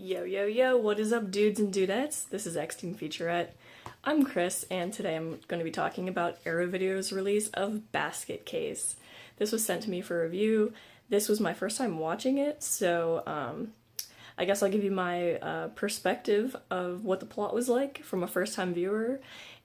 Yo, yo, yo, what is up, dudes and dudettes? This is X-Teen Featurette. I'm Chris, and today I'm going to be talking about Arrow Video's release of Basket Case. This was sent to me for review. This was my first time watching it, so I guess I'll give you my perspective of what the plot was like from a first-time viewer,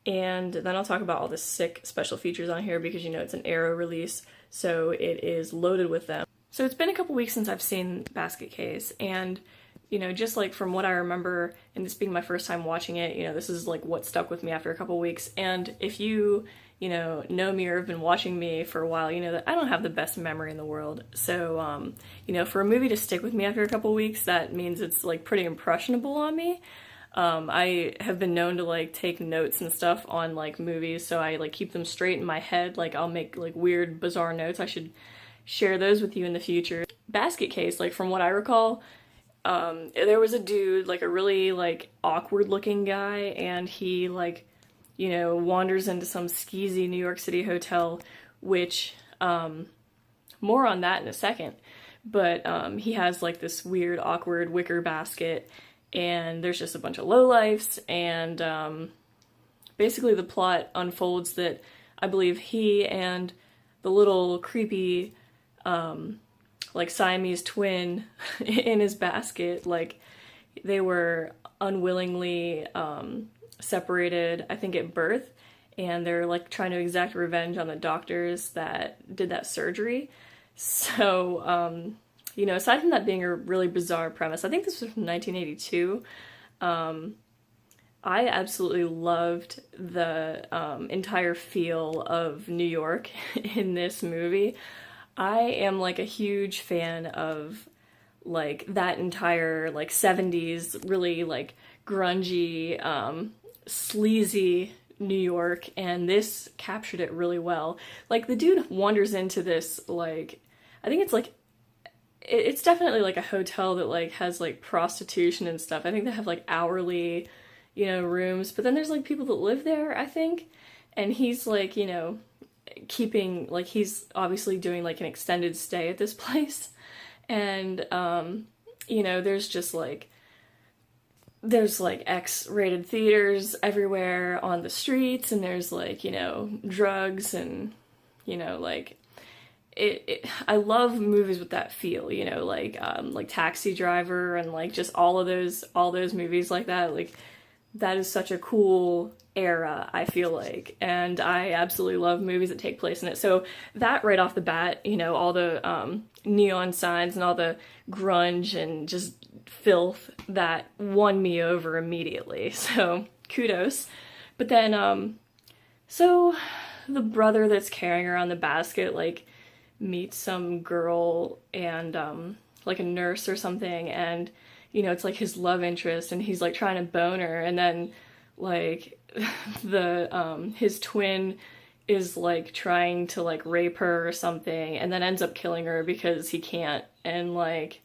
and then I'll talk about all the sick special features on here because, you know, it's an Arrow release, so it is loaded with them. So it's been a couple weeks since I've seen Basket Case, and you know, just like from what I remember, and this being my first time watching it, you know, this is like what stuck with me after a couple weeks. And if you know me or have been watching me for a while, you know that I don't have the best memory in the world. So, you know, for a movie to stick with me after a couple weeks, that means it's like pretty impressionable on me. I have been known to like take notes and stuff on like movies, so I like keep them straight in my head. Like I'll make like weird, bizarre notes. I should share those with you in the future. Basket Case, like from what I recall, there was a dude, like a really like awkward looking guy, and he like, you know, wanders into some skeezy New York City hotel, which, more on that in a second, but he has like this weird awkward wicker basket, and there's just a bunch of lowlifes, and basically the plot unfolds that I believe he and the little creepy like Siamese twin in his basket, like they were unwillingly separated, I think at birth, and they're like trying to exact revenge on the doctors that did that surgery. So, you know, aside from that being a really bizarre premise, I think this was from 1982. I absolutely loved the entire feel of New York in this movie. I am like a huge fan of like that entire like 70s really like grungy, sleazy New York, and this captured it really well. Like the dude wanders into this like, I think it's like, it's definitely like a hotel that like has like prostitution and stuff. I think they have like hourly, you know, rooms, but then there's like people that live there, I think, and he's like, you know, keeping like he's obviously doing like an extended stay at this place, and you know, there's like X-rated theaters everywhere on the streets, and there's like, you know, drugs, and you know, like I love movies with that feel, you know, like Taxi Driver, and like just all those movies like that. Like that is such a cool era, I feel like, and I absolutely love movies that take place in it. So that right off the bat, you know, all the neon signs and all the grunge and just filth, that won me over immediately, so kudos. But then so the brother that's carrying around the basket like meets some girl, and like a nurse or something, and you know, it's like his love interest, and he's like trying to bone her, and then like the his twin is like trying to like rape her or something, and then ends up killing her because he can't, and like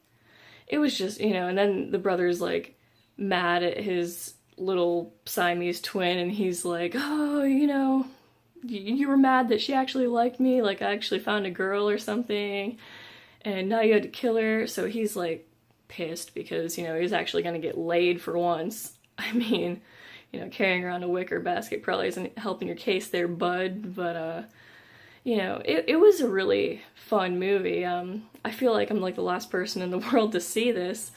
it was just, you know, and then the brother's like mad at his little Siamese twin, and he's like, oh, you know, you were mad that she actually liked me, like I actually found a girl or something, and now you had to kill her. So he's like pissed because, you know, he's actually gonna get laid for once. I mean, you know, carrying around a wicker basket probably isn't helping your case there, bud, but, you know, it was a really fun movie. I feel like I'm like the last person in the world to see this.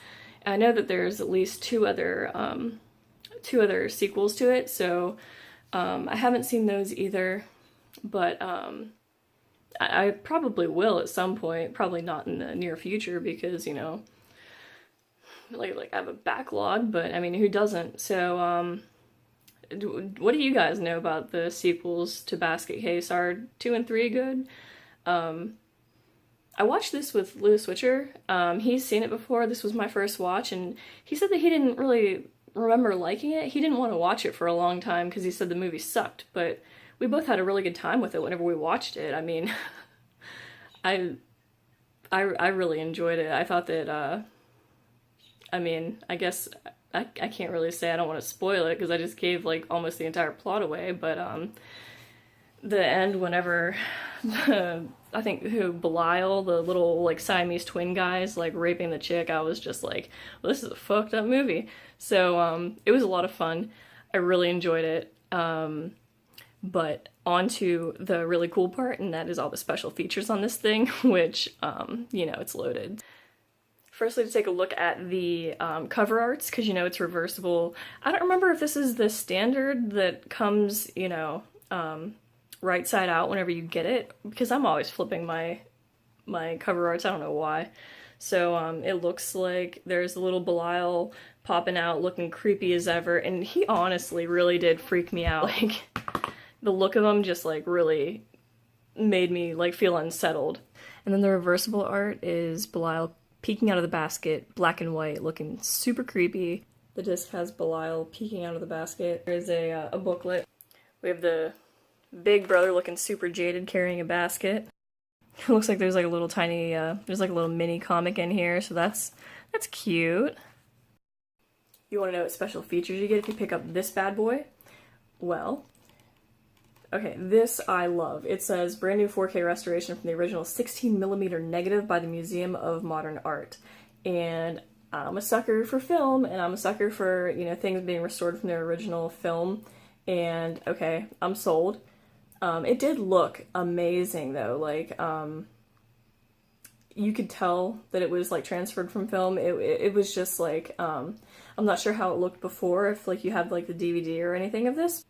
I know that there's at least two other sequels to it, so, I haven't seen those either, but, I probably will at some point, probably not in the near future because, you know, like I have a backlog, but I mean, who doesn't? So, what do you guys know about the sequels to Basket Case? Are 2 and 3 good? I watched this with Lou Switcher. He's seen it before. This was my first watch, and he said that he didn't really remember liking it. He didn't want to watch it for a long time because he said the movie sucked, but we both had a really good time with it whenever we watched it. I mean, I really enjoyed it. I thought that, I mean, I guess I can't really say, I don't want to spoil it because I just gave like almost the entire plot away, but the end, whenever the I think who, Belial, the little like Siamese twin guys like raping the chick, I was just like, well, this is a fucked up movie. So it was a lot of fun. I really enjoyed it. But on to the really cool part, and that is all the special features on this thing, which, you know, it's loaded. Firstly, to take a look at the cover arts, because, you know, it's reversible. I don't remember if this is the standard that comes, you know, right side out whenever you get it, because I'm always flipping my cover arts, I don't know why. So it looks like there's a little Belial popping out looking creepy as ever, and he honestly really did freak me out. Like, the look of him just like really made me like feel unsettled. And then the reversible art is Belial peeking out of the basket, black and white, looking super creepy. The disc has Belial peeking out of the basket. There's a booklet. We have the big brother looking super jaded carrying a basket. It looks like there's like a little tiny, there's like a little mini comic in here, so that's cute. You want to know what special features you get if you pick up this bad boy? Well, okay, this I love. It says brand new 4K restoration from the original 16mm negative by the Museum of Modern Art. And I'm a sucker for film, and I'm a sucker for, you know, things being restored from their original film. And okay, I'm sold. It did look amazing though, like, you could tell that it was like transferred from film. It was just like, I'm not sure how it looked before, if like you had like the DVD or anything of this.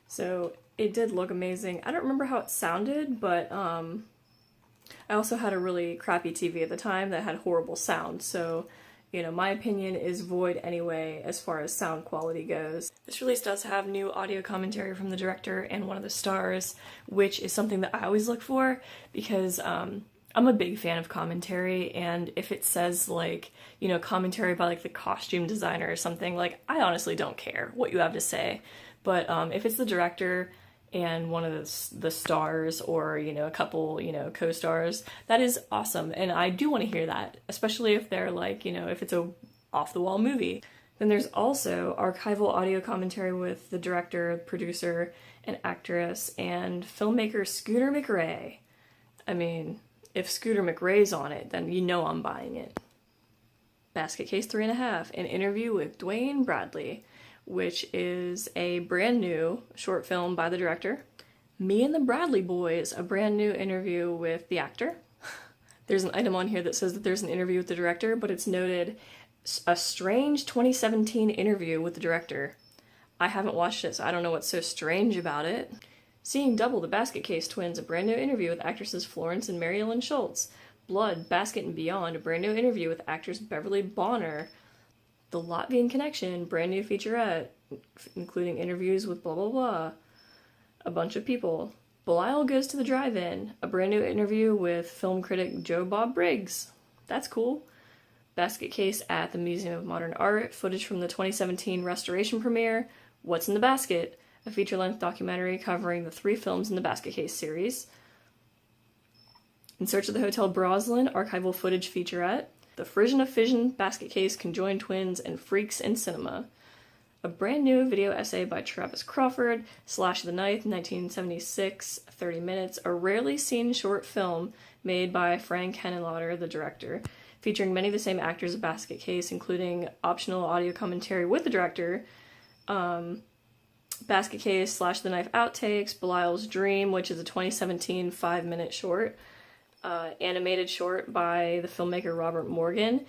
So it did look amazing. I don't remember how it sounded, but I also had a really crappy TV at the time that had horrible sound, so, you know, my opinion is void anyway as far as sound quality goes. This release does have new audio commentary from the director and one of the stars, which is something that I always look for, because I'm a big fan of commentary, and if it says, like, you know, commentary by, like, the costume designer or something, like, I honestly don't care what you have to say. But if it's the director and one of the stars, or, you know, a couple, you know, co-stars, that is awesome, and I do want to hear that, especially if they're, like, you know, if it's a off-the-wall movie. Then there's also archival audio commentary with the director, producer, and actress, and filmmaker Scooter McRae. I mean, if Scooter McRae's on it, then you know I'm buying it. Basket Case 3.5, an interview with Dwayne Bradley, which is a brand new short film by the director. Me and the Bradley Boys, a brand new interview with the actor. There's an item on here that says that there's an interview with the director, but it's noted a strange 2017 interview with the director. I haven't watched it, so I don't know what's so strange about it. Seeing Double, the Basket Case Twins, a brand new interview with actresses Florence and Mary Ellen Schultz. Blood, Basket and Beyond, a brand new interview with actress Beverly Bonner. The Latvian Connection, brand new featurette, including interviews with blah blah blah. A bunch of people. Belial Goes to the Drive-In, a brand new interview with film critic Joe Bob Briggs. That's cool. Basket Case at the Museum of Modern Art, footage from the 2017 restoration premiere, What's in the Basket, a feature-length documentary covering the 3 films in the Basket Case series. In Search of the Hotel Broslin, archival footage featurette. The Frisian of Fission, Basket Case, Conjoined Twins, and Freaks in Cinema. A brand new video essay by Travis Crawford, Slash the Knife, 1976, 30 minutes, a rarely seen short film made by Frank Henenlotter, the director, featuring many of the same actors of Basket Case, including optional audio commentary with the director, Basket Case, Slash the Knife outtakes, Belial's Dream, which is a 2017 5-minute short, animated short by the filmmaker Robert Morgan,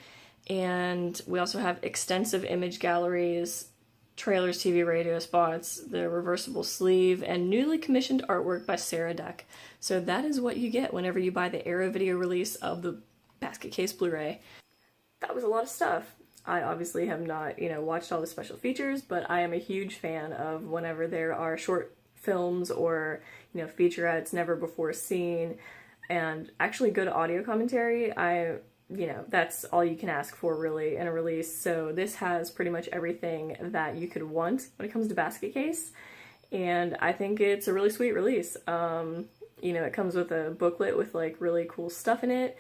and we also have extensive image galleries, trailers, TV, radio spots, the reversible sleeve, and newly commissioned artwork by Sarah Deck. So that is what you get whenever you buy the Arrow video release of the Basket Case Blu-ray. That was a lot of stuff. I obviously have not, you know, watched all the special features, but I am a huge fan of whenever there are short films or, you know, featurettes never before seen, and actually good audio commentary. You know, that's all you can ask for really in a release. So this has pretty much everything that you could want when it comes to Basket Case, and I think it's a really sweet release. You know, it comes with a booklet with like really cool stuff in it.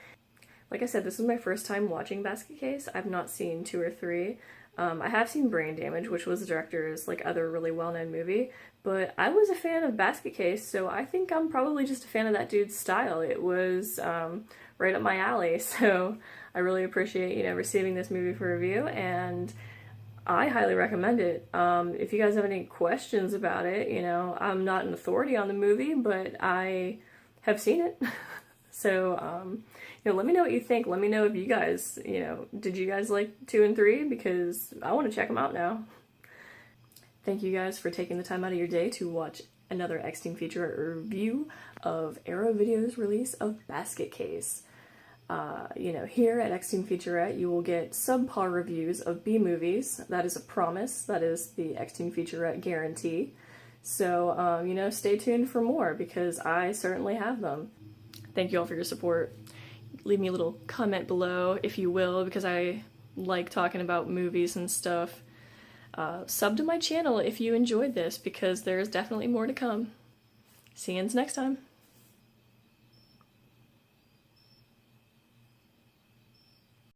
Like I said, this is my first time watching Basket Case. I've not seen 2 or 3. I have seen Brain Damage, which was the director's like other really well-known movie, but I was a fan of Basket Case, so I think I'm probably just a fan of that dude's style. It was right up my alley, so I really appreciate, receiving this movie for review, and I highly recommend it. If you guys have any questions about it, I'm not an authority on the movie, but I have seen it. So, let me know what you think. Let me know if you guys, did you guys like 2 and 3? Because I want to check them out now. Thank you guys for taking the time out of your day to watch another X-Team Featurette review of Arrow Video's release of Basket Case. Here at X-Team Featurette, you will get subpar reviews of B-movies. That is a promise. That is the X-Team Featurette guarantee. So, stay tuned for more, because I certainly have them. Thank you all for your support. Leave me a little comment below, if you will, because I like talking about movies and stuff. Sub to my channel if you enjoyed this, because there's definitely more to come. See you next time.